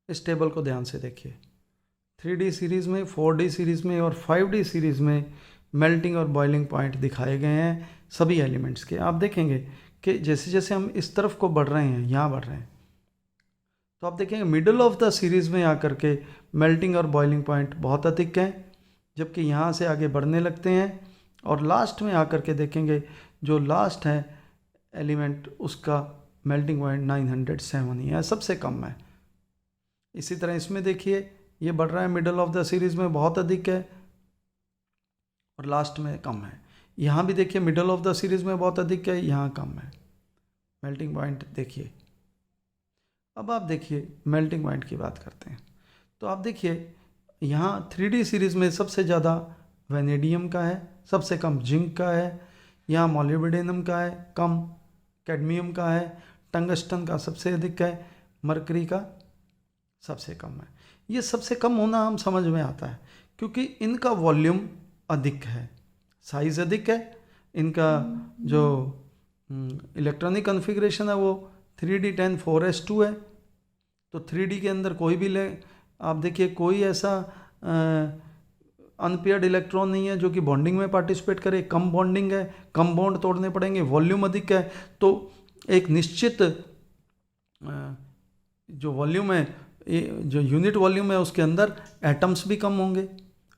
इस टेबल को ध्यान से देखिए। 3D सीरीज़ में, 4D सीरीज़ में और 5D सीरीज़ में मेल्टिंग और बॉइलिंग पॉइंट दिखाए गए हैं सभी एलिमेंट्स के। आप देखेंगे कि जैसे जैसे हम इस तरफ को बढ़ रहे हैं, यहाँ बढ़ रहे हैं, तो आप देखेंगे मिडल ऑफ द सीरीज़ में आकर के मेल्टिंग और बॉइलिंग पॉइंट बहुत अधिक हैं, जबकि यहाँ से आगे बढ़ने लगते हैं और लास्ट में आकर के देखेंगे जो लास्ट है एलिमेंट उसका मेल्टिंग पॉइंट 907 ही है, सबसे कम है। इसी तरह इसमें देखिए ये बढ़ रहा है, मिडल ऑफ द सीरीज़ में बहुत अधिक है और लास्ट में कम है। यहाँ भी देखिए मिडल ऑफ द सीरीज़ में बहुत अधिक है, यहाँ कम है। मेल्टिंग पॉइंट देखिए। अब आप देखिए मेल्टिंग पॉइंट की बात करते हैं तो आप देखिए यहाँ 3D सीरीज़ में सबसे ज़्यादा वेनेडियम का है, सबसे कम जिंक का है, यहाँ मोलिब्डेनम का है कम, कैडमियम का है, टंगस्टन का सबसे अधिक है, मरकरी का सबसे कम है। ये सबसे कम होना हम समझ में आता है क्योंकि इनका वॉल्यूम अधिक है, साइज़ अधिक है, इनका जो इलेक्ट्रॉनिक कॉन्फ़िगरेशन है वो 3D10 4s2 है। तो 3D के अंदर कोई भी ले आप देखिए कोई ऐसा अनपेयर्ड इलेक्ट्रॉन नहीं है जो कि बॉन्डिंग में पार्टिसिपेट करे, कम बॉन्डिंग है, कम बॉन्ड तोड़ने पड़ेंगे, वॉल्यूम अधिक है, तो एक निश्चित जो वॉल्यूम है, जो यूनिट वॉल्यूम है उसके अंदर एटम्स भी कम होंगे।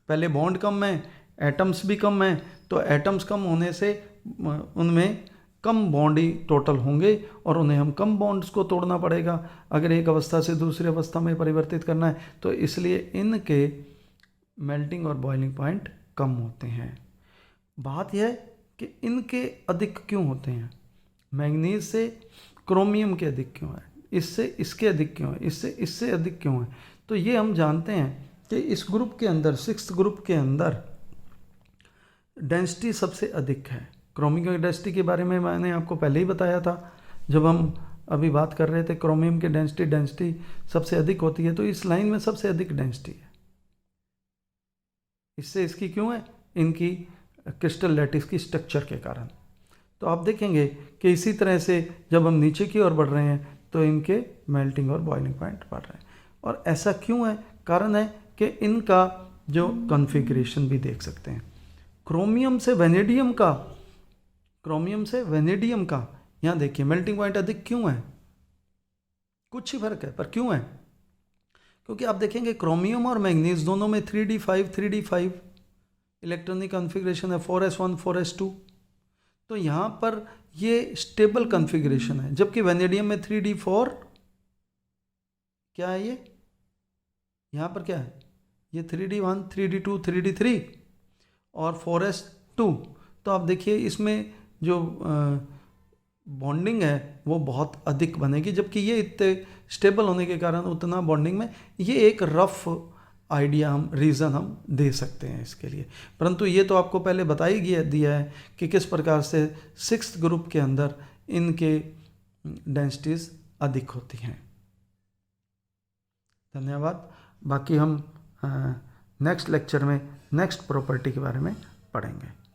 पहले बॉन्ड कम है, एटम्स भी कम है, तो एटम्स कम होने से उनमें कम बॉन्ड ही टोटल होंगे और उन्हें हम कम बॉन्ड्स को तोड़ना पड़ेगा अगर एक अवस्था से दूसरी अवस्था में परिवर्तित करना है। तो इसलिए इनके मेल्टिंग और बॉइलिंग पॉइंट कम होते हैं। बात यह है कि इनके अधिक क्यों होते हैं, मैंगनीज से क्रोमियम के अधिक क्यों है, इससे इसके अधिक क्यों है, इससे इससे अधिक क्यों है। तो ये हम जानते हैं कि इस ग्रुप के अंदर, 6th ग्रुप के अंदर डेंसिटी सबसे अधिक है। क्रोमियम की डेंसिटी के बारे में मैंने आपको पहले ही बताया था जब हम अभी बात कर रहे थे। क्रोमियम की डेंसिटी सबसे अधिक होती है, तो इस लाइन में सबसे अधिक डेंसिटी है। इससे इसकी क्यों है, इनकी क्रिस्टल लैटिस की स्ट्रक्चर के कारण। तो आप देखेंगे कि इसी तरह से जब हम नीचे की ओर बढ़ रहे हैं तो इनके मेल्टिंग और बॉइलिंग पॉइंट बढ़ रहे हैं। और ऐसा क्यों है, कारण है कि इनका जो कॉन्फ़िगरेशन भी देख सकते हैं। क्रोमियम से वेनेडियम का यहाँ देखिए मेल्टिंग पॉइंट अधिक क्यों है, कुछ ही फर्क है पर क्यों है, क्योंकि आप देखेंगे क्रोमियम और मैंगनीज दोनों में 3D5 इलेक्ट्रॉनिक कॉन्फ़िगरेशन है, 4s1 4s2। तो यहाँ पर ये स्टेबल कॉन्फ़िगरेशन है, जबकि वेनेडियम में 3D4 क्या है, ये यहाँ पर क्या है, ये 3D1 3D2 3D3 और 4s2। तो आप देखिए इसमें जो बॉन्डिंग है वो बहुत अधिक बनेगी, जबकि ये इतने स्टेबल होने के कारण उतना बॉन्डिंग में, ये एक रफ आइडिया हम रीज़न हम दे सकते हैं इसके लिए। परंतु ये तो आपको पहले बता ही दिया है कि किस प्रकार से 6th ग्रुप के अंदर इनके डेंसिटीज़ अधिक होती हैं। धन्यवाद। बाकी हम नेक्स्ट लेक्चर में नेक्स्ट प्रॉपर्टी के बारे में पढ़ेंगे।